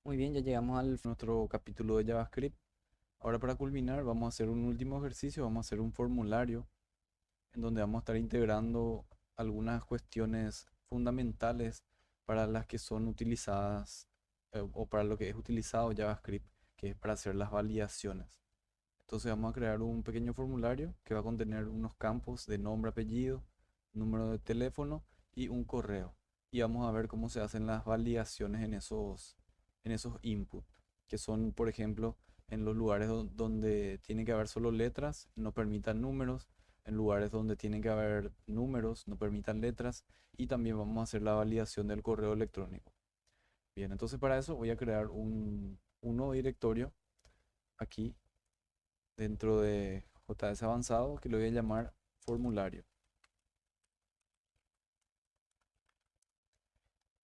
Muy bien, ya llegamos al nuestro capítulo de JavaScript. Ahora para culminar vamos a hacer un último ejercicio, vamos a hacer un formulario en donde vamos a estar integrando algunas cuestiones fundamentales para las que son utilizadas o para lo que es utilizado JavaScript, que es para hacer las validaciones. Entonces vamos a crear un pequeño formulario que va a contener unos campos de nombre, apellido, número de teléfono y un correo. Y vamos a ver cómo se hacen las validaciones en esos inputs, que son, por ejemplo, en los lugares donde tiene que haber solo letras, no permitan números, en lugares donde tienen que haber números, no permitan letras, y también vamos a hacer la validación del correo electrónico. Bien, entonces para eso voy a crear un nuevo directorio aquí dentro de JS avanzado que lo voy a llamar formulario.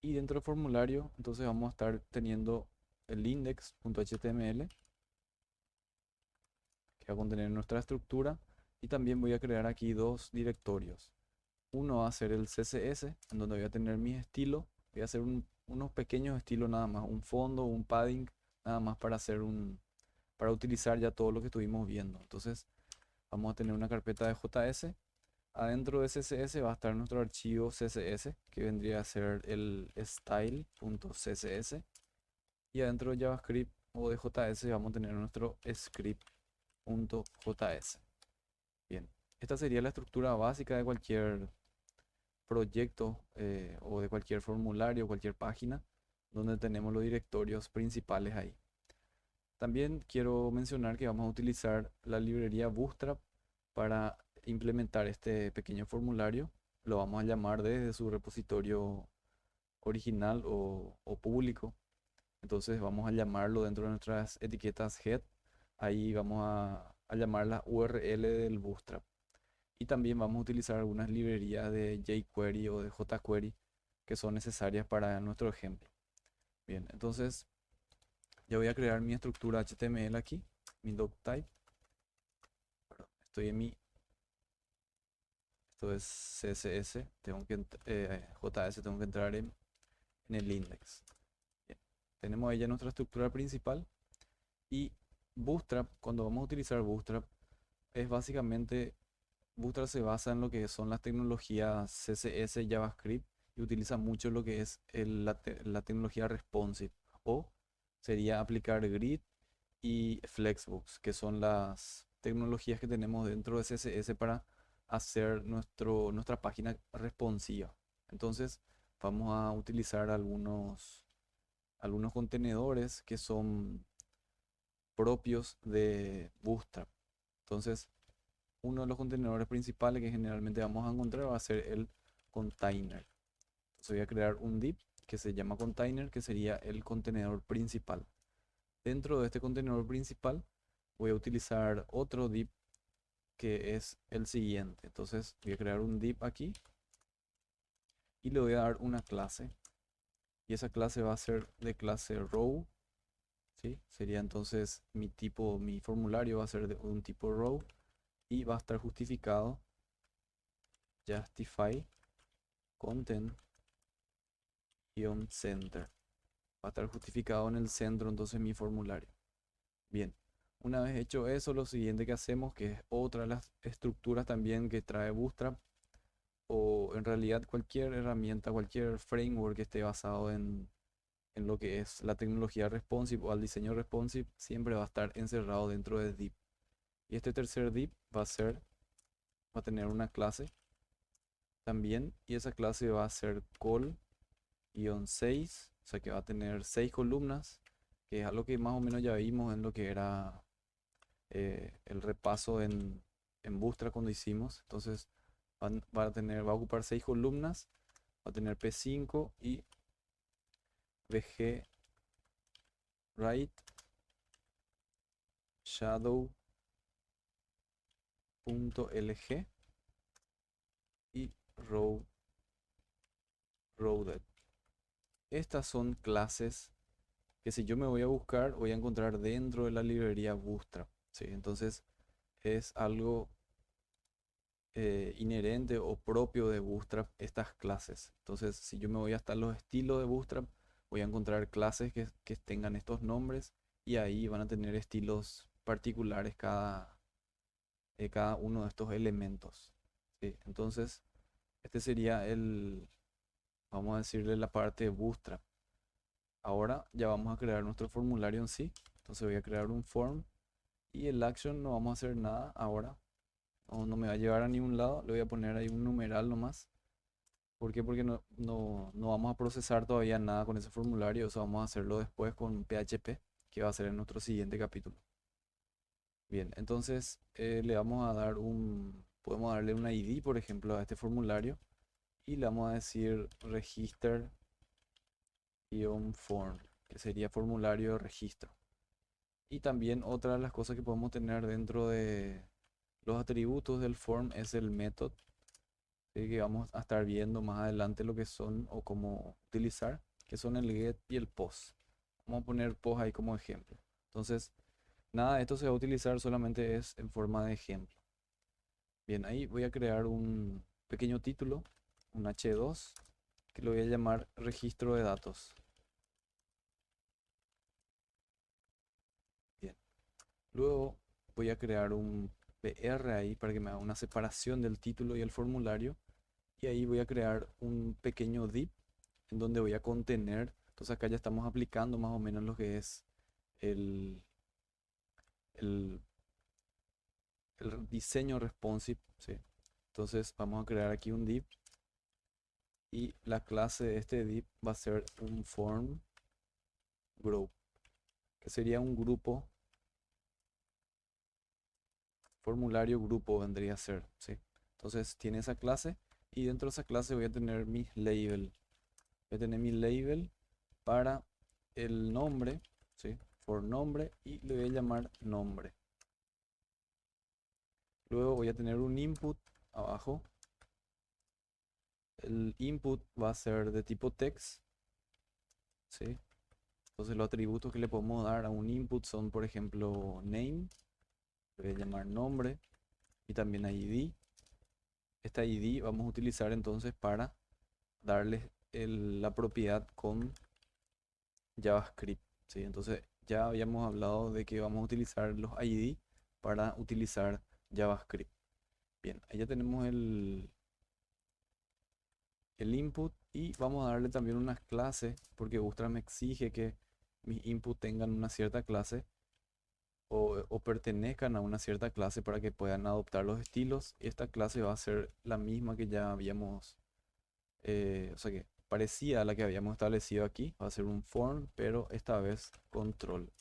Y dentro del formulario, entonces vamos a estar teniendo el index.html que va a contener nuestra estructura. Y también voy a crear aquí dos directorios. Uno va a ser el CSS, en donde voy a tener mis estilos. Voy a hacer unos pequeños estilos nada más, un fondo, un padding, nada más para utilizar ya todo lo que estuvimos viendo. Entonces vamos a tener una carpeta de JS. Adentro de CSS va a estar nuestro archivo CSS, que vendría a ser el style.css. Y adentro de JavaScript o de JS vamos a tener nuestro script.js. Bien, esta sería la estructura básica de cualquier proyecto o de cualquier formulario, cualquier página, donde tenemos los directorios principales ahí. También quiero mencionar que vamos a utilizar la librería Bootstrap para implementar este pequeño formulario. Lo vamos a llamar desde su repositorio original o público. Entonces vamos a llamarlo dentro de nuestras etiquetas head. Ahí vamos a llamar la URL del Bootstrap. Y también vamos a utilizar algunas librerías de jQuery o de jQuery que son necesarias para nuestro ejemplo. Bien, entonces ya voy a crear mi estructura HTML aquí, mi doctype. Estoy en mi, esto es CSS, JS, tengo que entrar en el index. Bien, tenemos ahí ya nuestra estructura principal y Bootstrap, cuando vamos a utilizar Bootstrap, es básicamente, Bootstrap se basa en lo que son las tecnologías CSS, JavaScript y utiliza mucho lo que es la tecnología responsive o sería aplicar grid y Flexbox, que son las tecnologías que tenemos dentro de CSS para hacer nuestra página responsiva. Entonces, vamos a utilizar algunos contenedores que son propios de Bootstrap. Entonces, uno de los contenedores principales que generalmente vamos a encontrar va a ser el container. Entonces, voy a crear un div que se llama container, que sería el contenedor principal. Dentro de este contenedor principal voy a utilizar otro div que es el siguiente. Entonces voy a crear un div aquí y le voy a dar una clase. Y esa clase va a ser de clase row. ¿Sí? Sería entonces mi formulario va a ser de un tipo row y va a estar justificado justify content-center. Va a estar justificado en el centro entonces mi formulario. Bien, una vez hecho eso, lo siguiente que hacemos, que es otra de las estructuras también que trae Bootstrap, o en realidad cualquier herramienta, cualquier framework que esté basado en lo que es la tecnología responsive o al diseño responsive, siempre va a estar encerrado dentro de div. Y este tercer div va a tener una clase también, y esa clase va a ser call-6, o sea que va a tener 6 columnas, que es algo que más o menos ya vimos en lo que era el repaso en Bootstrap cuando hicimos. Entonces va a ocupar 6 columnas, va a tener P5 y VG right shadow.lg y row.roaded. Estas son clases que si yo me voy a buscar, voy a encontrar dentro de la librería Bootstrap. ¿Sí? Entonces es algo inherente o propio de Bootstrap estas clases. Entonces si yo me voy hasta los estilos de Bootstrap, voy a encontrar clases que tengan estos nombres y ahí van a tener estilos particulares cada uno de estos elementos. ¿Sí? Entonces, este sería vamos a decirle la parte de Bootstrap. Ahora ya vamos a crear nuestro formulario en sí. Entonces voy a crear un form y el action no vamos a hacer nada ahora. No me va a llevar a ningún lado. Le voy a poner ahí un numeral nomás. ¿Por qué? Porque no vamos a procesar todavía nada con ese formulario. Eso vamos a hacerlo después con PHP, que va a ser en nuestro siguiente capítulo. Bien, entonces le vamos a dar podemos darle un ID, por ejemplo, a este formulario y le vamos a decir register-form, que sería formulario de registro. Y también otra de las cosas que podemos tener dentro de los atributos del form es el method, que vamos a estar viendo más adelante lo que son o cómo utilizar, que son el get y el post. Vamos a poner post ahí como ejemplo. Entonces, nada de esto se va a utilizar, solamente es en forma de ejemplo. Bien, ahí voy a crear un pequeño título, un H2, que lo voy a llamar registro de datos. Bien, luego voy a crear un PR ahí para que me haga una separación del título y el formulario. Y ahí voy a crear un pequeño div en donde voy a contener. Entonces acá ya estamos aplicando más o menos lo que es el, el, el diseño responsive, ¿sí? Entonces vamos a crear aquí un div y la clase de este div va a ser un form group, que sería un grupo, formulario grupo vendría a ser, ¿sí? Entonces tiene esa clase y dentro de esa clase voy a tener mi label. Voy a tener mi label para el nombre, ¿sí? For nombre y le voy a llamar nombre. Luego voy a tener un input abajo. El input va a ser de tipo text, ¿sí? Entonces los atributos que le podemos dar a un input son, por ejemplo, name, le voy a llamar nombre y también ID. Esta ID vamos a utilizar entonces para darle la propiedad con JavaScript, ¿sí? Entonces ya habíamos hablado de que vamos a utilizar los ID para utilizar JavaScript. Bien, ahí ya tenemos el input y vamos a darle también unas clases porque Bootstrap me exige que mis inputs tengan una cierta clase o pertenezcan a una cierta clase para que puedan adoptar los estilos. Y esta clase va a ser la misma que ya habíamos, o sea que parecía a la que habíamos establecido aquí. Va a ser un form, pero esta vez control.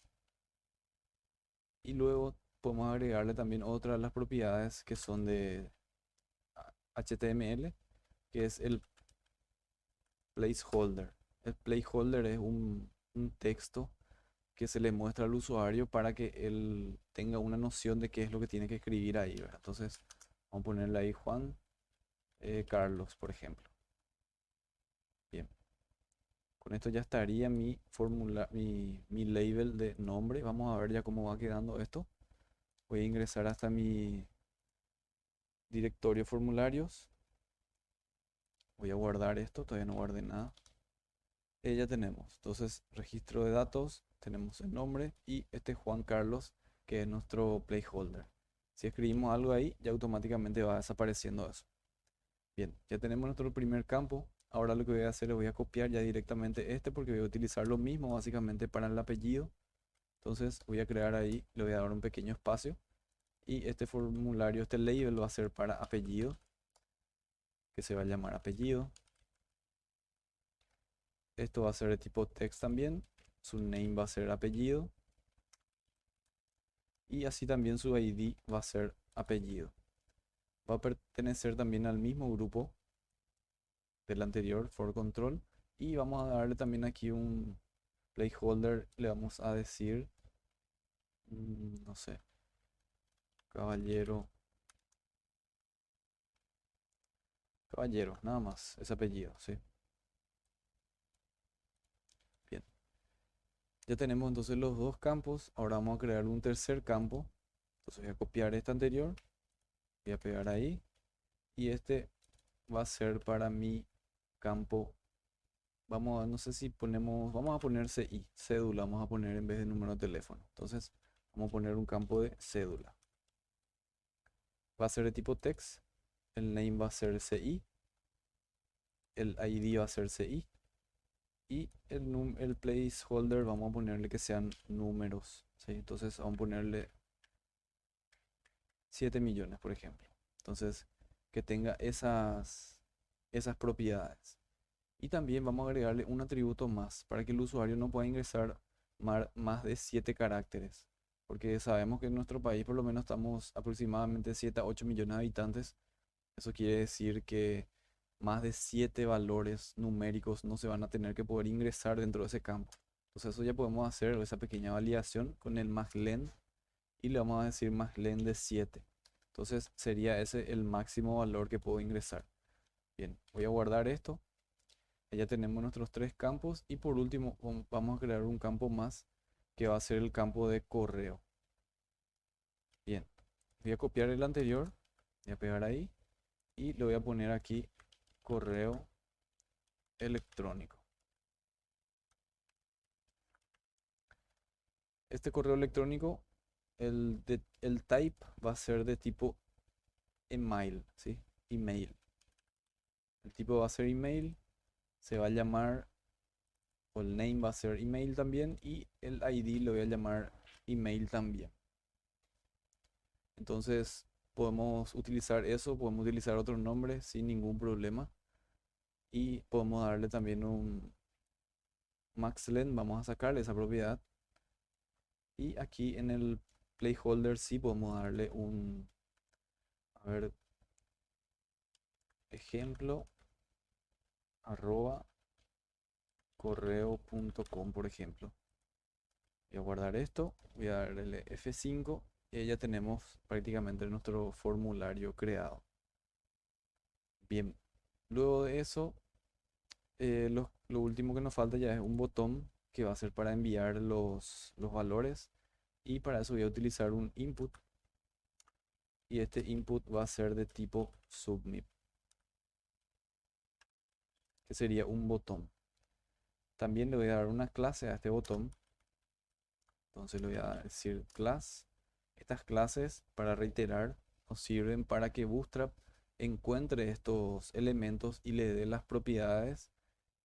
Y luego podemos agregarle también otra de las propiedades que son de HTML, que es el placeholder. El placeholder es un texto que se le muestra al usuario para que él tenga una noción de qué es lo que tiene que escribir ahí, ¿verdad? Entonces, vamos a ponerle ahí Juan Carlos, por ejemplo. Bien, con esto ya estaría mi fórmula, mi label de nombre. Vamos a ver ya cómo va quedando esto. Voy a ingresar hasta mi directorio formularios. Voy a guardar esto, todavía no guardé nada. Ya tenemos, entonces registro de datos, tenemos el nombre y este Juan Carlos, que es nuestro placeholder. Si escribimos algo ahí, ya automáticamente va desapareciendo eso. Bien, ya tenemos nuestro primer campo. Ahora lo que voy a hacer es voy a copiar ya directamente este porque voy a utilizar lo mismo básicamente para el apellido. Entonces voy a crear ahí, le voy a dar un pequeño espacio y este formulario, este label va a ser para apellido, que se va a llamar apellido. Esto va a ser de tipo text también. Su name va a ser apellido. Y así también su ID va a ser apellido. Va a pertenecer también al mismo grupo del anterior, for control. Y vamos a darle también aquí un placeholder. Le vamos a decir, no sé, caballero. Caballero, nada más, es apellido, ¿sí? Bien. Ya tenemos entonces los dos campos. Ahora vamos a crear un tercer campo. Entonces voy a copiar este anterior. Voy a pegar ahí. Y este va a ser para mi campo no sé si ponemos, vamos a poner CI, cédula, vamos a poner en vez de número de teléfono. Entonces, vamos a poner un campo de cédula. Va a ser de tipo text, el name va a ser CI, el ID va a ser CI y el placeholder vamos a ponerle que sean números, ¿sí? Entonces, vamos a ponerle 7 millones, por ejemplo. Entonces, que tenga esas propiedades. Y también vamos a agregarle un atributo más para que el usuario no pueda ingresar más de 7 caracteres. Porque sabemos que en nuestro país por lo menos estamos aproximadamente 7 a 8 millones de habitantes. Eso quiere decir que más de 7 valores numéricos no se van a tener que poder ingresar dentro de ese campo. Entonces eso ya podemos hacer esa pequeña validación con el maxlen y le vamos a decir maxlen de 7. Entonces sería ese el máximo valor que puedo ingresar. Bien, voy a guardar esto. Ya tenemos nuestros tres campos y por último vamos a crear un campo más que va a ser el campo de correo. Bien, voy a copiar el anterior, voy a pegar ahí y le voy a poner aquí correo electrónico. Este correo electrónico, el type va a ser de tipo email, ¿sí? Email. El tipo va a ser email, se va a llamar, o el name va a ser email también y el ID lo voy a llamar email también. Entonces podemos utilizar eso, podemos utilizar otro nombre sin ningún problema y podemos darle también un maxlen, vamos a sacarle esa propiedad y aquí en el placeholder sí podemos darle un, a ver, ejemplo arroba correo.com por ejemplo. Voy a guardar esto, voy a darle F5 y ya tenemos prácticamente nuestro formulario creado. Bien, luego de eso lo último que nos falta ya es un botón que va a ser para enviar los valores y para eso voy a utilizar un input y este input va a ser de tipo submit, que sería un botón. También le voy a dar una clase a este botón, entonces le voy a decir class. Estas clases, para reiterar, nos sirven para que Bootstrap encuentre estos elementos y le dé las propiedades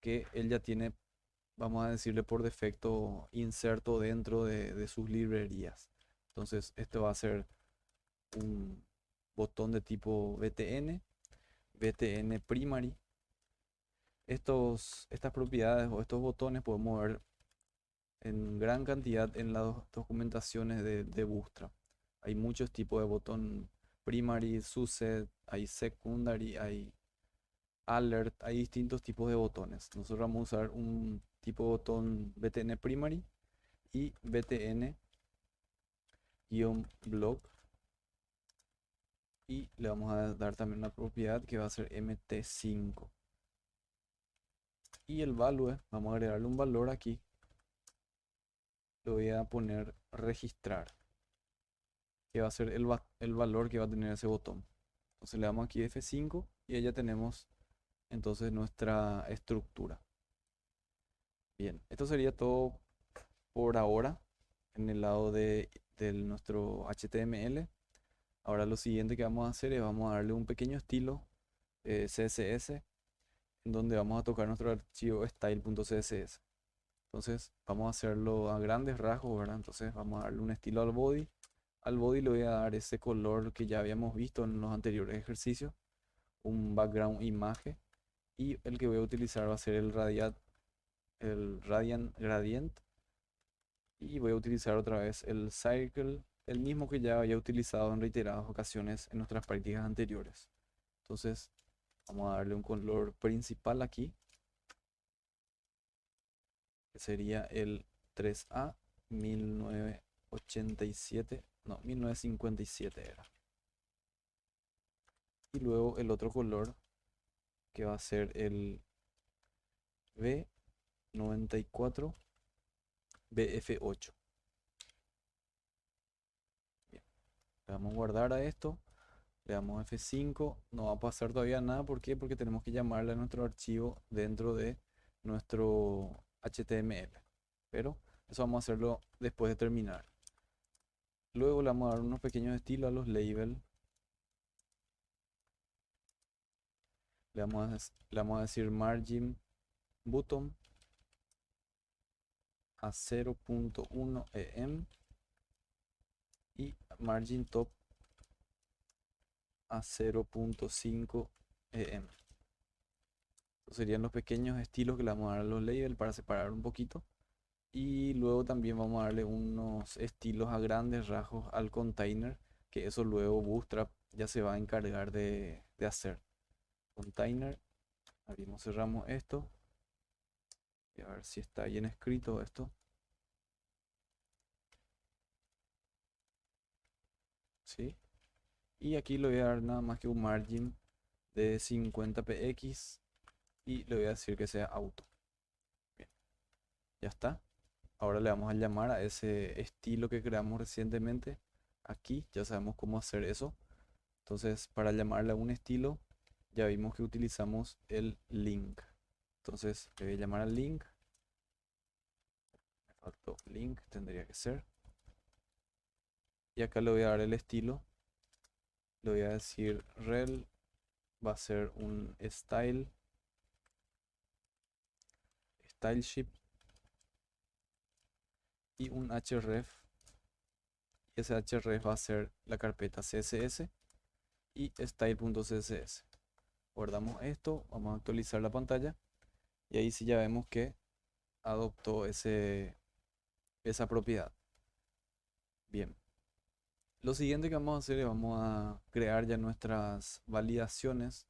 que él ya tiene, vamos a decirle por defecto, inserto dentro de sus librerías. Entonces, esto va a ser un botón de tipo btn, btn primary. Estas propiedades o estos botones podemos ver en gran cantidad en las documentaciones de Bootstrap. Hay muchos tipos de botón primary, subset, hay secondary, hay alert, hay distintos tipos de botones. Nosotros vamos a usar un tipo de botón btn primary y btn-blog y le vamos a dar también una propiedad que va a ser mt5 y el value, vamos a agregarle un valor aquí, le voy a poner registrar, que va a ser el valor que va a tener ese botón. Entonces le damos aquí F5 y ya tenemos entonces nuestra estructura. Bien, esto sería todo por ahora en el lado de nuestro HTML. Ahora lo siguiente que vamos a hacer es vamos a darle un pequeño estilo CSS en donde vamos a tocar nuestro archivo style.css. Entonces vamos a hacerlo a grandes rasgos, ¿verdad? Entonces vamos a darle un estilo al body. Al body le voy a dar ese color que ya habíamos visto en los anteriores ejercicios, un background imagen y el que voy a utilizar va a ser el radiant gradient y voy a utilizar otra vez el circle, el mismo que ya había utilizado en reiteradas ocasiones en nuestras prácticas anteriores. Entonces vamos a darle un color principal aquí, que sería el 3A 1987, no, 1957 era. Y luego el otro color que va a ser el B94 BF8. Bien, le vamos a guardar a esto, le damos F5, no va a pasar todavía nada, ¿por qué? Porque tenemos que llamarle a nuestro archivo dentro de nuestro HTML. Pero eso vamos a hacerlo después de terminar. Luego le vamos a dar unos pequeños estilos a los labels. Le vamos a decir margin button a 0.1 em y margin top a 0.5 em. Estos serían los pequeños estilos que le vamos a dar a los labels para separar un poquito. Y luego también vamos a darle unos estilos a grandes rasgos al container, que eso luego Bootstrap ya se va a encargar de hacer. Container, abrimos, cerramos esto. Y a ver si está bien escrito esto. ¿Sí? Y aquí le voy a dar nada más que un margin de 50 px y le voy a decir que sea auto. Bien, ya está. Ahora le vamos a llamar a ese estilo que creamos recientemente. Aquí ya sabemos cómo hacer eso. Entonces, para llamarle a un estilo, ya vimos que utilizamos el link. Entonces, le voy a llamar al link. Me faltó link, tendría que ser. Y acá le voy a dar el estilo. Le voy a decir rel. Va a ser un styleship y un href. Y ese href va a ser la carpeta css y style.css. Guardamos esto, vamos a actualizar la pantalla y ahí sí ya vemos que adoptó esa propiedad. Bien, lo siguiente que vamos a hacer es vamos a crear ya nuestras validaciones.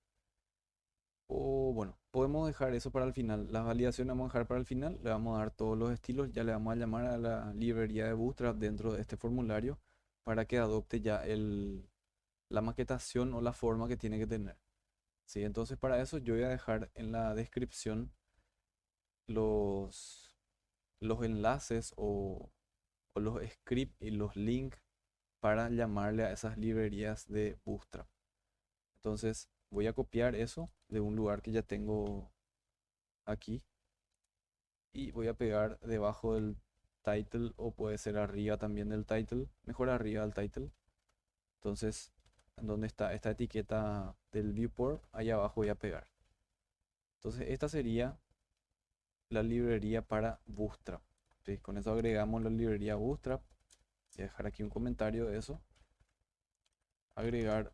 O bueno, podemos dejar eso para el final. Las validaciones vamos a dejar para el final. Le vamos a dar todos los estilos. Ya le vamos a llamar a la librería de Bootstrap dentro de este formulario para que adopte ya la maquetación o la forma que tiene que tener. ¿Sí? Entonces para eso yo voy a dejar en la descripción los, los enlaces o los scripts y los links para llamarle a esas librerías de Bootstrap. Entonces voy a copiar eso de un lugar que ya tengo aquí y voy a pegar debajo del title o puede ser arriba también del title, mejor arriba del title. Entonces, en donde está esta etiqueta del viewport, ahí abajo voy a pegar. Entonces, esta sería la librería para Bootstrap. ¿Sí? Con eso agregamos la librería Bootstrap. Voy a dejar aquí un comentario de eso. Agregar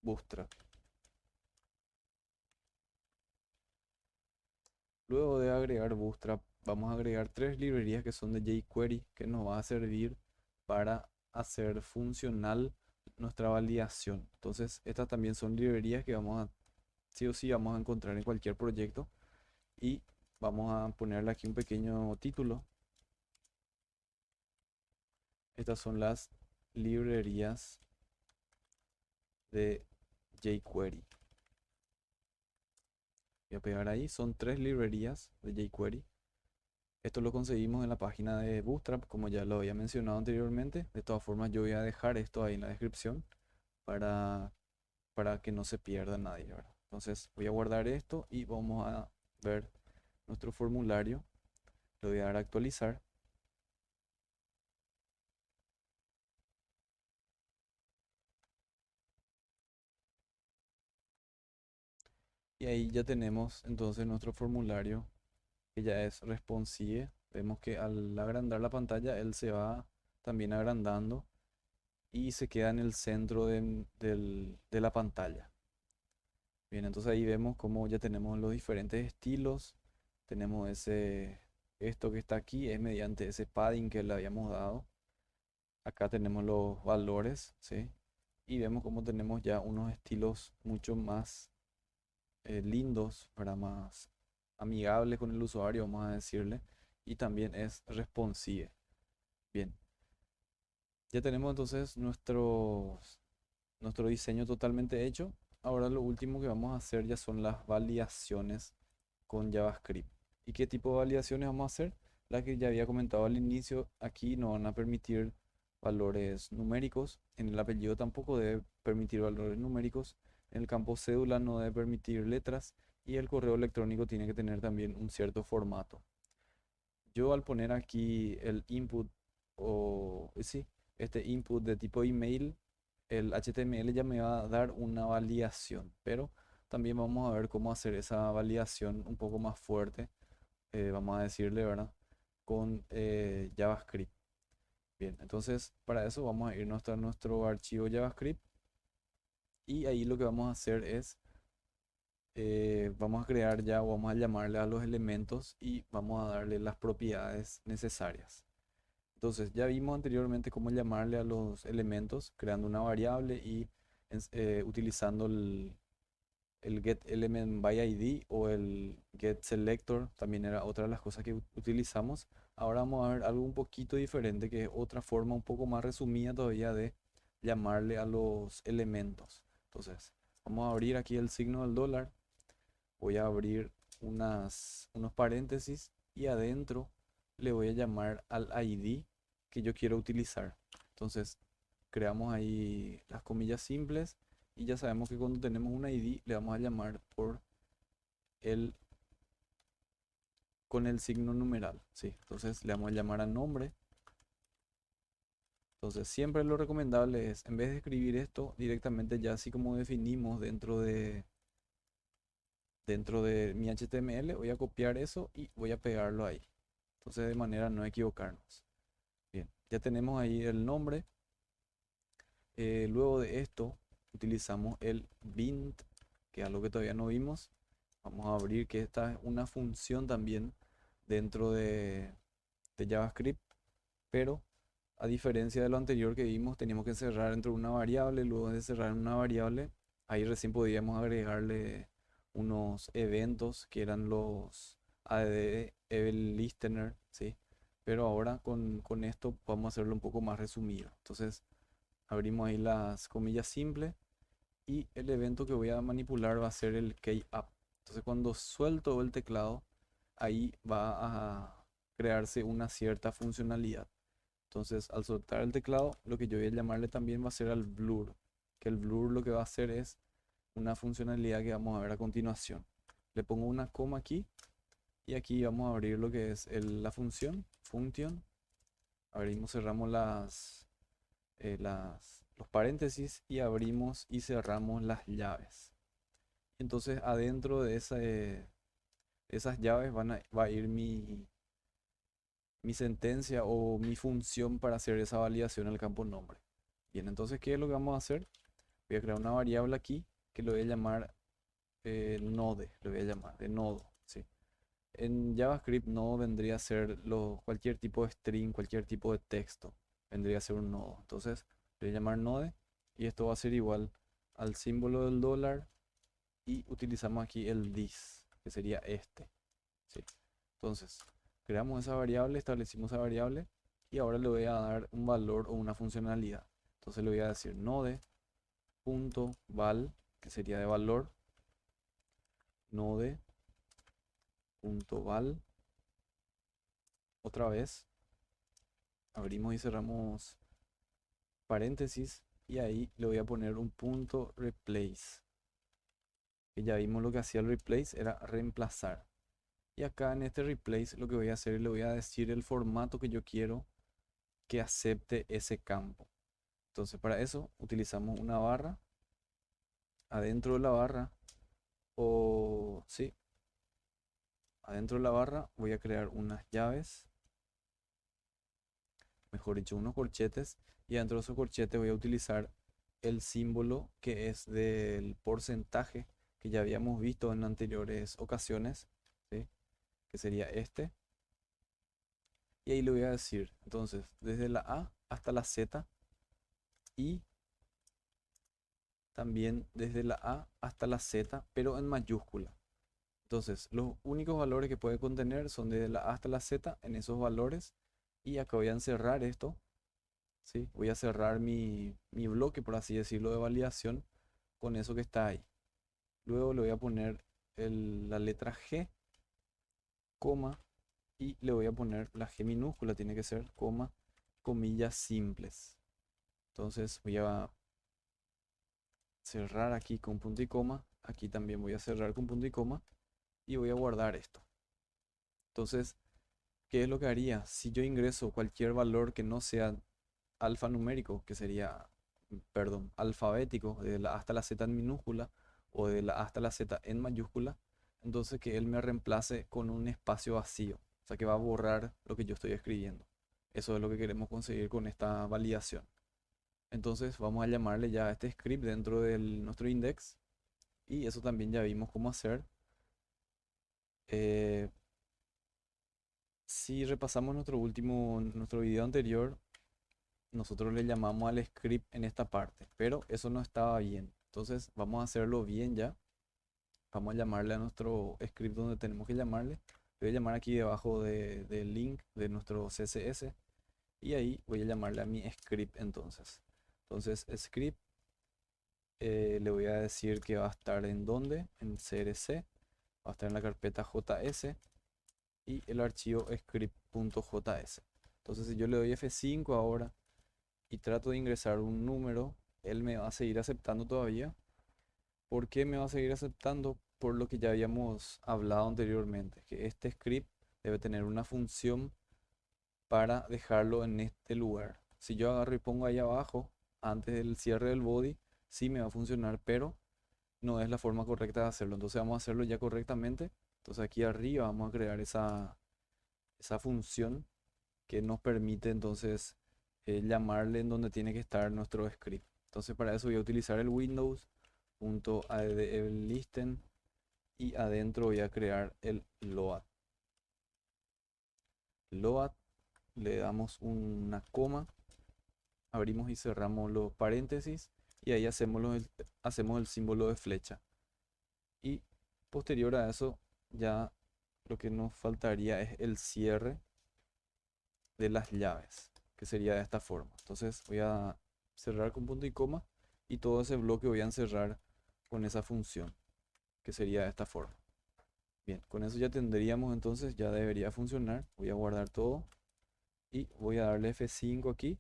Bootstrap. Luego de agregar Bootstrap, vamos a agregar tres librerías que son de jQuery que nos va a servir para hacer funcional nuestra validación. Entonces, estas también son librerías que sí o sí vamos a encontrar en cualquier proyecto y vamos a ponerle aquí un pequeño título. Estas son las librerías de jQuery. Voy a pegar ahí, son tres librerías de jQuery. Esto lo conseguimos en la página de Bootstrap, como ya lo había mencionado anteriormente. De todas formas, yo voy a dejar esto ahí en la descripción para, para que no se pierda nadie, ¿verdad? Entonces voy a guardar esto y vamos a ver nuestro formulario. Le voy a dar a actualizar. Y ahí ya tenemos entonces nuestro formulario que ya es responsive. Vemos que al agrandar la pantalla, él se va también agrandando y se queda en el centro de la pantalla. Bien, entonces ahí vemos cómo ya tenemos los diferentes estilos. Tenemos esto que está aquí, es mediante ese padding que le habíamos dado. Acá tenemos los valores, ¿sí? Y vemos cómo tenemos ya unos estilos mucho más lindos, para más amigables con el usuario, vamos a decirle. Y también es responsive. Bien, ya tenemos entonces nuestro diseño totalmente hecho. Ahora lo último que vamos a hacer ya son las validaciones con JavaScript. ¿Y qué tipo de validaciones vamos a hacer? La que ya había comentado al inicio, aquí no van a permitir valores numéricos, en el apellido tampoco debe permitir valores numéricos, en el campo cédula no debe permitir letras y el correo electrónico tiene que tener también un cierto formato. Yo al poner aquí el input o sí, este input de tipo email, el HTML ya me va a dar una validación, pero también vamos a ver cómo hacer esa validación un poco más fuerte, vamos a decirle, ¿verdad? Con JavaScript. Bien, entonces para eso vamos a irnos a nuestro archivo JavaScript y ahí lo que vamos a hacer es, vamos a crear ya o vamos a llamarle a los elementos y vamos a darle las propiedades necesarias. Entonces, ya vimos anteriormente cómo llamarle a los elementos, creando una variable y utilizando el getElementById o el getSelector, también era otra de las cosas que utilizamos. Ahora vamos a ver algo un poquito diferente, que es otra forma un poco más resumida todavía de llamarle a los elementos. Entonces, vamos a abrir aquí el signo del dólar, voy a abrir unos paréntesis y adentro le voy a llamar al ID que yo quiero utilizar. Entonces, creamos ahí las comillas simples y ya sabemos que cuando tenemos un ID le vamos a llamar por el con el signo numeral, ¿sí? Entonces le vamos a llamar a nombre. Entonces siempre lo recomendable es, en vez de escribir esto directamente ya así como definimos dentro de mi HTML, voy a copiar eso y voy a pegarlo ahí. Entonces de manera a no equivocarnos. Bien, ya tenemos ahí el nombre. Luego de esto utilizamos el bint, que es algo que todavía no vimos. Vamos a abrir que esta es una función también dentro de JavaScript, pero a diferencia de lo anterior que vimos, teníamos que cerrar dentro de una variable. Luego de cerrar una variable, ahí recién podíamos agregarle unos eventos que eran los add event listener, ¿sí? Pero ahora con esto vamos a hacerlo un poco más resumido. Entonces abrimos ahí las comillas simples y el evento que voy a manipular va a ser el keyUp. Entonces cuando suelto el teclado, ahí va a crearse una cierta funcionalidad. Entonces al soltar el teclado, lo que yo voy a llamarle también va a ser al blur, que el blur lo que va a hacer es una funcionalidad que vamos a ver a continuación. Le pongo una coma aquí y aquí vamos a abrir lo que es la función, function. Abrimos, cerramos los paréntesis y abrimos y cerramos las llaves. Entonces adentro de esas llaves va a ir mi sentencia o mi función para hacer esa validación al campo nombre. Bien, entonces, ¿qué es lo que vamos a hacer? Voy a crear una variable aquí que lo voy a llamar node, lo voy a llamar de nodo, ¿sí? En JavaScript nodo vendría a ser cualquier tipo de string, cualquier tipo de texto, vendría a ser un nodo. Entonces, le voy a llamar node y esto va a ser igual al símbolo del dólar y utilizamos aquí el this, que sería este, ¿sí? Entonces, creamos esa variable, establecimos esa variable y ahora le voy a dar un valor o una funcionalidad. Entonces le voy a decir node.val, que sería de valor, node.val, otra vez, abrimos y cerramos paréntesis y ahí le voy a poner un punto replace. Que ya vimos lo que hacía el replace, era reemplazar. Y acá en este replace lo que voy a hacer, le voy a decir el formato que yo quiero que acepte ese campo. Entonces para eso utilizamos una barra. Adentro de la barra, o sí, adentro de la barra voy a crear unas llaves, mejor dicho, unos corchetes. Y dentro de esos corchetes voy a utilizar el símbolo que es del porcentaje que ya habíamos visto en anteriores ocasiones, ¿sí? Que sería este. Y ahí le voy a decir, entonces, desde la A hasta la Z y también desde la A hasta la Z, pero en mayúscula. Entonces, los únicos valores que puede contener son desde la A hasta la Z en esos valores. Y acá voy a encerrar esto, ¿sí? Voy a cerrar mi bloque, por así decirlo, de validación con eso que está ahí. Luego le voy a poner la letra G, coma, y le voy a poner la G minúscula, tiene que ser, coma, comillas simples. Entonces voy a cerrar aquí con punto y coma. Aquí también voy a cerrar con punto y coma. y voy a guardar esto. Entonces, ¿qué es lo que haría? Si yo ingreso cualquier valor que no sea alfanumérico, que sería, perdón, alfabético, de la A hasta la Z en minúscula o de la A hasta la Z en mayúscula, entonces que él me reemplace con un espacio vacío, o sea que va a borrar lo que yo estoy escribiendo. Eso es lo que queremos conseguir con esta validación. Entonces vamos a llamarle ya a este script dentro de nuestro index y eso también ya vimos cómo hacer. Eh, si repasamos nuestro video anterior, nosotros le llamamos al script en esta parte, pero eso no estaba bien. Entonces vamos a hacerlo bien ya. Vamos a llamarle a nuestro script donde tenemos que llamarle. Voy a llamar aquí debajo del link de nuestro CSS y ahí voy a llamarle a mi script entonces. Entonces script le voy a decir que va a estar en donde, en CRC, va a estar en la carpeta JS y el archivo script.js. Entonces si yo le doy F5 ahora y trato de ingresar un número, él me va a seguir aceptando todavía. ¿Por qué me va a seguir aceptando? Por lo que ya habíamos hablado anteriormente, que este script debe tener una función para dejarlo en este lugar. Si yo agarro y pongo ahí abajo, antes del cierre del body, sí me va a funcionar, pero no es la forma correcta de hacerlo. Entonces vamos a hacerlo ya correctamente. Entonces aquí arriba vamos a crear esa función que nos permite entonces llamarle en donde tiene que estar nuestro script. Entonces para eso voy a utilizar el Windows.addlisten y adentro voy a crear el load. Load, le damos una coma, abrimos y cerramos los paréntesis y ahí hacemos el símbolo de flecha. Y posterior a eso ya lo que nos faltaría es el cierre de las llaves, que sería de esta forma. Entonces voy a cerrar con punto y coma y todo ese bloque voy a encerrar con esa función, que sería de esta forma. Bien, con eso ya tendríamos entonces, ya debería funcionar. Voy a guardar todo y voy a darle F5 aquí.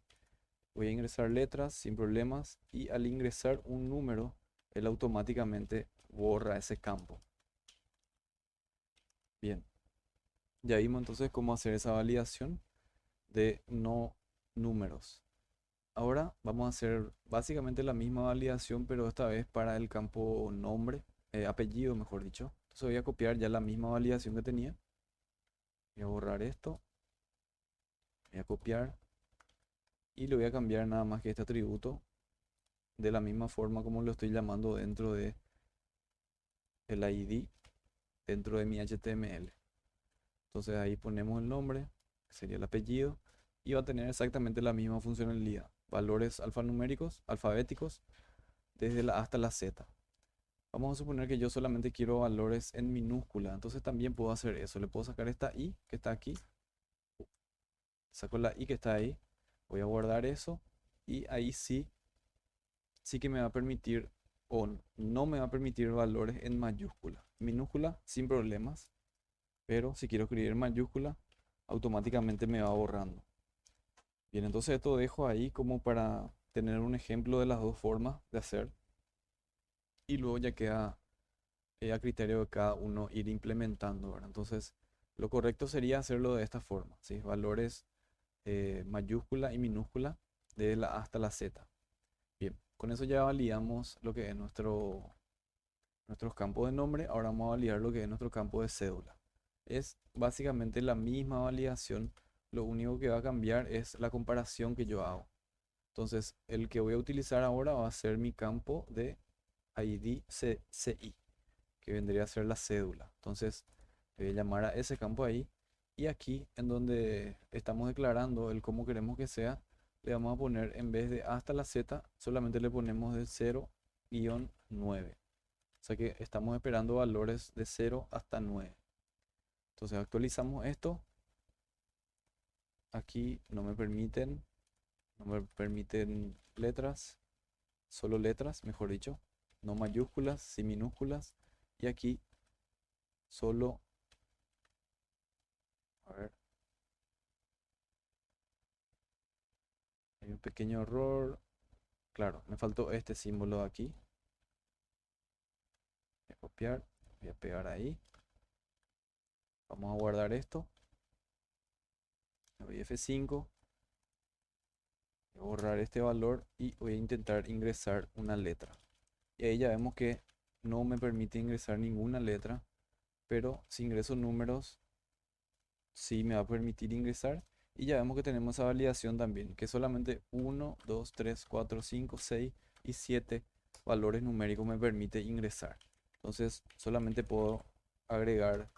Voy a ingresar letras sin problemas y al ingresar un número, él automáticamente borra ese campo. Bien, ya vimos entonces cómo hacer esa validación de no números. Ahora vamos a hacer básicamente la misma validación, pero esta vez para el campo nombre, apellido mejor dicho. Entonces voy a copiar ya la misma validación que tenía. Voy a borrar esto, voy a copiar y le voy a cambiar nada más que este atributo de la misma forma como lo estoy llamando dentro de el ID, dentro de mi HTML. Entonces ahí ponemos el nombre, que sería el apellido, y va a tener exactamente la misma funcionalidad. Valores alfanuméricos, alfabéticos, desde la A hasta la Z. Vamos a suponer que yo solamente quiero valores en minúscula, entonces también puedo hacer eso. Le puedo sacar esta I que está aquí, saco la I que está ahí, voy a guardar eso y ahí sí que me va a permitir o no me va a permitir valores en mayúscula. Minúscula sin problemas, pero si quiero escribir en mayúscula, automáticamente me va borrando. Bien, entonces esto dejo ahí como para tener un ejemplo de las dos formas de hacer y luego ya queda a criterio de cada uno ir implementando, ¿verdad? Entonces, lo correcto sería hacerlo de esta forma, ¿sí? Valores mayúscula y minúscula de la A hasta la Z. Bien, con eso ya validamos lo que es nuestros campos de nombre. Ahora vamos a validar lo que es nuestro campo de cédula. Es básicamente la misma validación. Lo único que va a cambiar es la comparación que yo hago. Entonces, el que voy a utilizar ahora va a ser mi campo de ID CCI, que vendría a ser la cédula. Entonces, le voy a llamar a ese campo ahí. Y aquí, en donde estamos declarando el cómo queremos que sea, le vamos a poner en vez de hasta la Z, solamente le ponemos de 0-9. O sea que estamos esperando valores de 0 hasta 9. Entonces actualizamos esto. Aquí no me permiten letras, solo letras, mejor dicho. No mayúsculas, sí minúsculas. Y aquí solo, a ver, hay un pequeño error. Claro, me faltó este símbolo de aquí. Voy a copiar, voy a pegar ahí. Vamos a guardar esto. Le doy F5. Voy a borrar este valor y voy a intentar ingresar una letra. Y ahí ya vemos que no me permite ingresar ninguna letra, pero si ingreso números, sí me va a permitir ingresar. Y ya vemos que tenemos esa validación también, que solamente 1, 2, 3, 4, 5, 6 y 7 valores numéricos me permite ingresar. Entonces solamente puedo agregar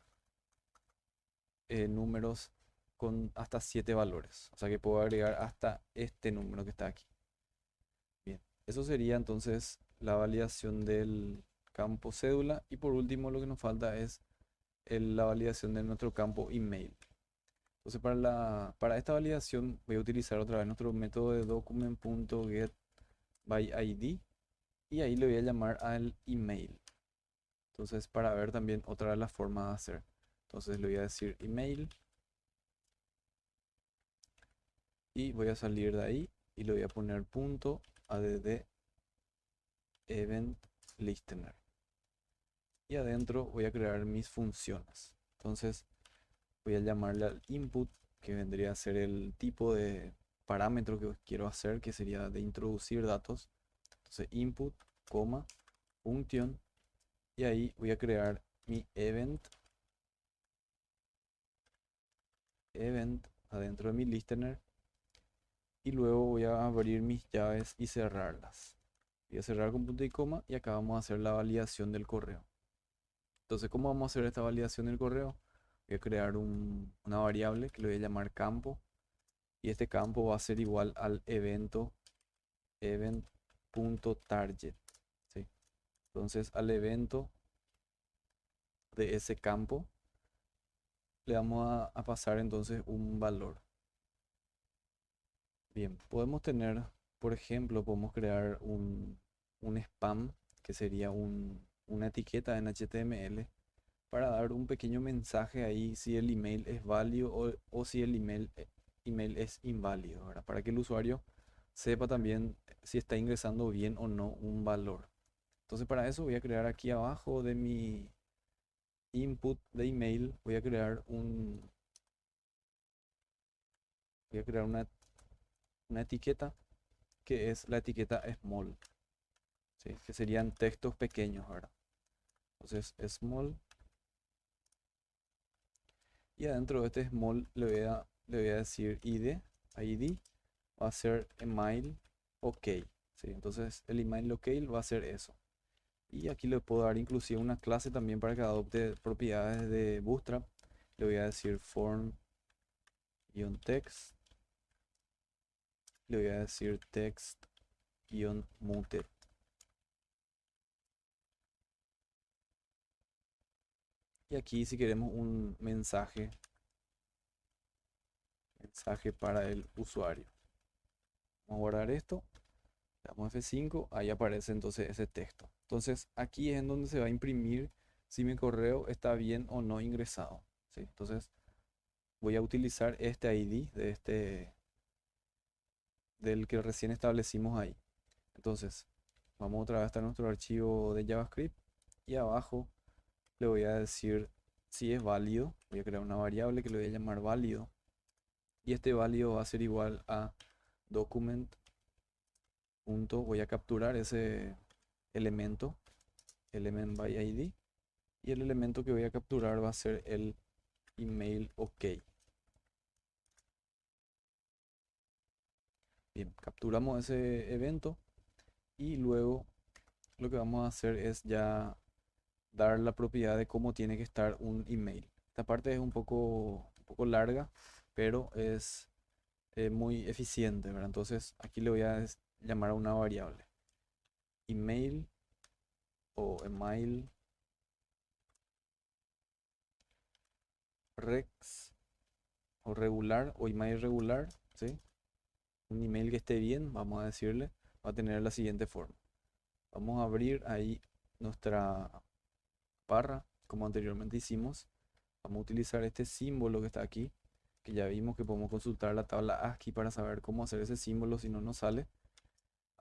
números con hasta 7 valores. O sea que puedo agregar hasta este número que está aquí. Bien, eso sería entonces la validación del campo cédula. Y por último lo que nos falta es la validación de nuestro campo email. Entonces para esta validación voy a utilizar otra vez nuestro método de document.getById y ahí le voy a llamar al email. Entonces para ver también otra de las formas de hacer. Entonces le voy a decir email y voy a salir de ahí y le voy a poner punto add event listener. Y adentro voy a crear mis funciones. Entonces voy a llamarle al input, que vendría a ser el tipo de parámetro que quiero hacer, que sería de introducir datos. Entonces input, coma, función, y ahí voy a crear mi event adentro de mi listener, y luego voy a abrir mis llaves y cerrarlas. Voy a cerrar con punto y coma y acá vamos a hacer la validación del correo. Entonces, ¿cómo vamos a hacer esta validación del correo? Voy a crear una variable que le voy a llamar campo, y este campo va a ser igual al evento event.target, ¿sí? Entonces al evento de ese campo le vamos a pasar entonces un valor. Bien, podemos tener, por ejemplo, podemos crear un spam, que sería una etiqueta en HTML para dar un pequeño mensaje ahí si el email es válido o si el email es inválido, ¿verdad? Para que el usuario sepa también si está ingresando bien o no un valor. Entonces para eso voy a crear aquí abajo de mi input de email, voy a crear una etiqueta que es la etiqueta small, ¿sí? Que serían textos pequeños, ¿verdad? Entonces small, y adentro de este small le voy a decir ID va a ser email ok, ¿sí? Entonces el email ok va a ser eso. Y aquí le puedo dar inclusive una clase también para que adopte propiedades de Bootstrap. Le voy a decir form-text. Le voy a decir text-muted. Y aquí si queremos un mensaje para el usuario. Vamos a guardar esto. Le damos F5. Ahí aparece entonces ese texto. Entonces aquí es en donde se va a imprimir si mi correo está bien o no ingresado, ¿sí? Entonces voy a utilizar este ID del que recién establecimos ahí. Entonces, vamos otra vez a nuestro archivo de JavaScript y abajo le voy a decir si es válido. Voy a crear una variable que le voy a llamar válido, y este válido va a ser igual a document. Voy a capturar ese elemento, element by ID, y el elemento que voy a capturar va a ser el email ok. Bien, capturamos ese evento y luego lo que vamos a hacer es ya dar la propiedad de cómo tiene que estar un email. Esta parte es un poco larga, pero es muy eficiente, ¿verdad? Entonces aquí le voy a llamar a una variable email o email rex o regular o email regular, ¿sí? Un email que esté bien, vamos a decirle, va a tener la siguiente forma. Vamos a abrir ahí nuestra barra, como anteriormente hicimos. Vamos a utilizar este símbolo que está aquí, que ya vimos que podemos consultar la tabla ASCII para saber cómo hacer ese símbolo si no nos sale.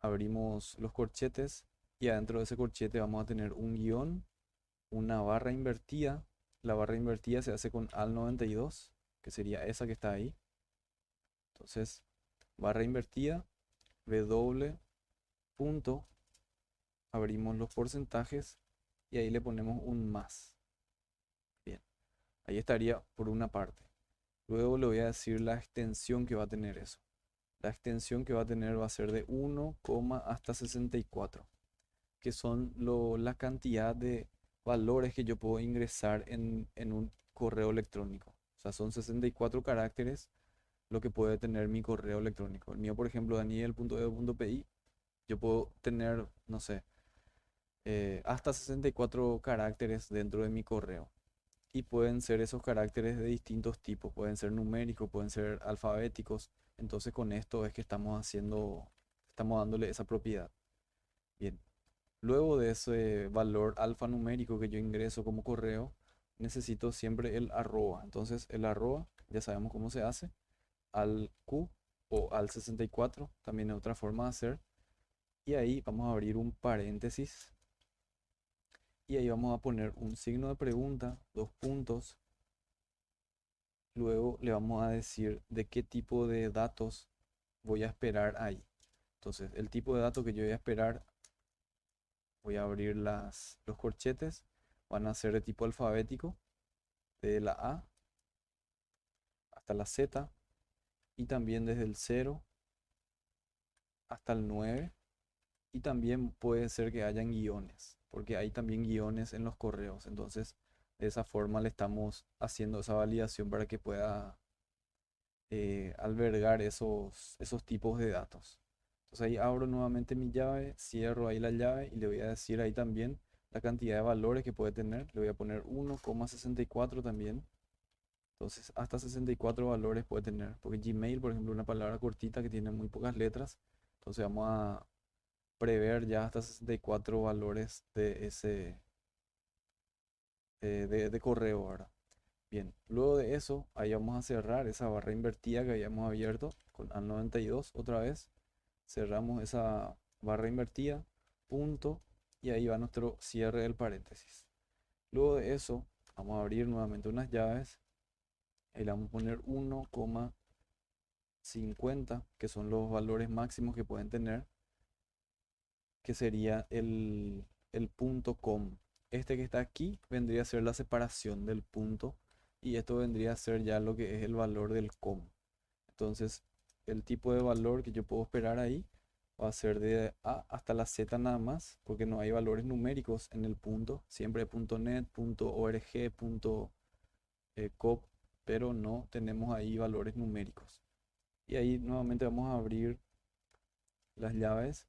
Abrimos los corchetes y adentro de ese corchete vamos a tener un guión, una barra invertida la barra invertida se hace con al92, que sería esa que está ahí. Entonces, barra invertida, w punto, abrimos los porcentajes y ahí le ponemos un más. Bien, ahí estaría por una parte. Luego le voy a decir la extensión que va a tener eso. La extensión que va a tener va a ser de 1, hasta 64, que son la cantidad de valores que yo puedo ingresar en un correo electrónico. O sea, son 64 caracteres lo que puede tener mi correo electrónico. El mío, por ejemplo, daniel.edu.pi, yo puedo tener, no sé, hasta 64 caracteres dentro de mi correo. Y pueden ser esos caracteres de distintos tipos, pueden ser numéricos, pueden ser alfabéticos. Entonces con esto es que estamos dándole esa propiedad. Bien, luego de ese valor alfanumérico que yo ingreso como correo, necesito siempre el arroba. Entonces el arroba, ya sabemos cómo se hace, al Q o al 64, también es otra forma de hacer. Y ahí vamos a abrir un paréntesis y ahí vamos a poner un signo de pregunta, dos puntos. Luego le vamos a decir de qué tipo de datos voy a esperar ahí. Entonces, el tipo de datos que yo voy a esperar, voy a abrir los corchetes, van a ser de tipo alfabético, de la A hasta la Z, y también desde el 0 hasta el 9, y también puede ser que hayan guiones, porque hay también guiones en los correos. Entonces, de esa forma le estamos haciendo esa validación para que pueda albergar esos tipos de datos. Entonces ahí abro nuevamente mi llave, cierro ahí la llave y le voy a decir ahí también la cantidad de valores que puede tener. Le voy a poner 1,64 también. Entonces hasta 64 valores puede tener. Porque Gmail, por ejemplo, es una palabra cortita que tiene muy pocas letras. Entonces vamos a prever ya hasta 64 valores de ese de correo, ¿verdad? Bien, luego de eso, ahí vamos a cerrar esa barra invertida que habíamos abierto con al 92 otra vez. Cerramos esa barra invertida, punto, y ahí va nuestro cierre del paréntesis. Luego de eso, vamos a abrir nuevamente unas llaves. Ahí le vamos a poner 1,50, que son los valores máximos que pueden tener, que sería el punto com. Este que está aquí vendría a ser la separación del punto y esto vendría a ser ya lo que es el valor del com. Entonces, el tipo de valor que yo puedo esperar ahí va a ser de A hasta la Z nada más, porque no hay valores numéricos en el punto. Siempre .net, .org, .cop, pero no tenemos ahí valores numéricos. Y ahí nuevamente vamos a abrir las llaves.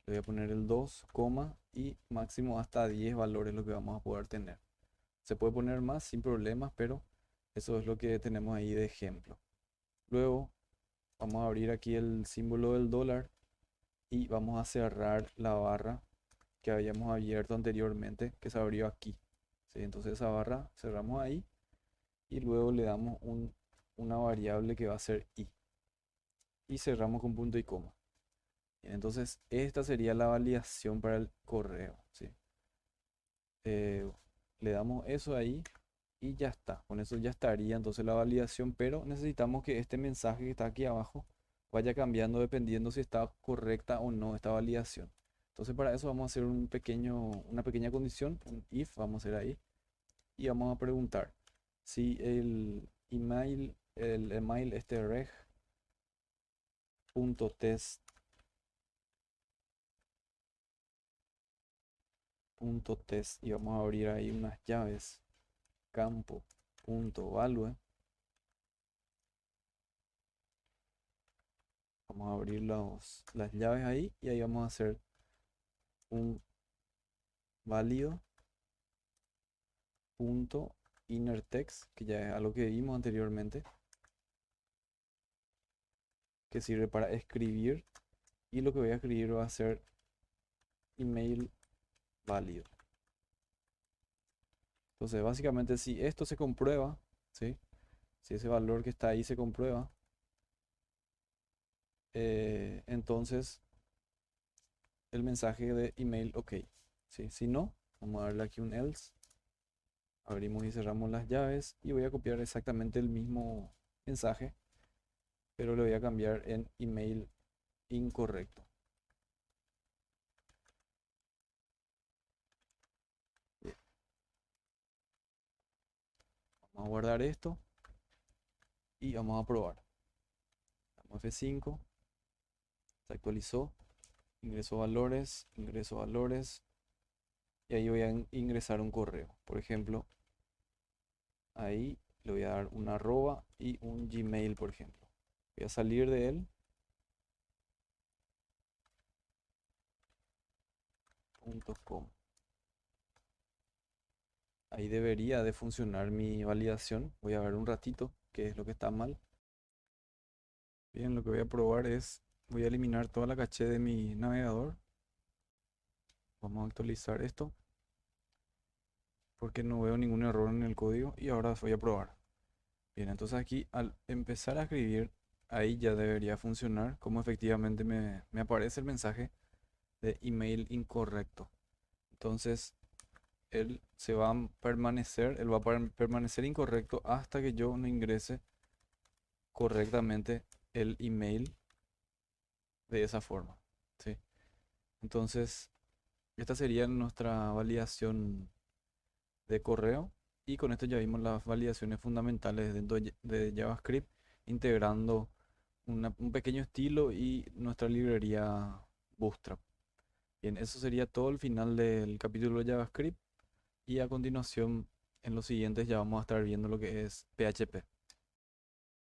Le voy a poner el 2, y máximo hasta 10 valores lo que vamos a poder tener. Se puede poner más sin problemas, pero eso es lo que tenemos ahí de ejemplo. Luego vamos a abrir aquí el símbolo del dólar y vamos a cerrar la barra que habíamos abierto anteriormente, que se abrió aquí. ¿Sí? Entonces esa barra cerramos ahí y luego le damos una variable que va a ser i y cerramos con punto y coma. Bien, entonces esta sería la validación para el correo. ¿Sí? Eh, Le damos eso ahí y ya está. Con eso ya estaría entonces la validación, pero necesitamos que este mensaje que está aquí abajo vaya cambiando dependiendo si está correcta o no esta validación. Entonces para eso vamos a hacer una pequeña condición, un if, vamos a hacer ahí, y vamos a preguntar si el email este reg.test, y vamos a abrir ahí unas llaves, campo.value. Vamos a abrir las llaves ahí y ahí vamos a hacer un válido punto inner text, que ya es algo que vimos anteriormente, que sirve para escribir, y lo que voy a escribir va a ser email válido. Entonces básicamente si esto se comprueba, ¿sí? Si ese valor que está ahí se comprueba, entonces el mensaje de email ok. ¿Sí? Si no, vamos a darle aquí un else, Abrimos y cerramos las llaves y voy a copiar exactamente el mismo mensaje, pero lo voy a cambiar en email incorrecto. Bien, vamos a guardar esto y vamos a probar. Damos F5, se actualizó, ingreso valores y ahí voy a ingresar un correo. Por ejemplo, ahí le voy a dar un arroba y un Gmail, por ejemplo. Voy a salir de él. .com. Ahí debería de funcionar mi validación. Voy a ver un ratito qué es lo que está mal. Bien, lo que voy a probar es, voy a eliminar toda la caché de mi navegador. Vamos a actualizar esto porque no veo ningún error en el código y ahora voy a probar. Bien, entonces aquí al empezar a escribir, ahí ya debería funcionar como efectivamente me aparece el mensaje de email incorrecto. Entonces él se va a permanecer, él va a permanecer incorrecto hasta que yo no ingrese correctamente el email de esa forma, ¿sí? Entonces, esta sería nuestra validación de correo y con esto ya vimos las validaciones fundamentales dentro de JavaScript, integrando un pequeño estilo y nuestra librería Bootstrap. Bien, eso sería todo el final del capítulo de JavaScript y a continuación en los siguientes ya vamos a estar viendo lo que es PHP.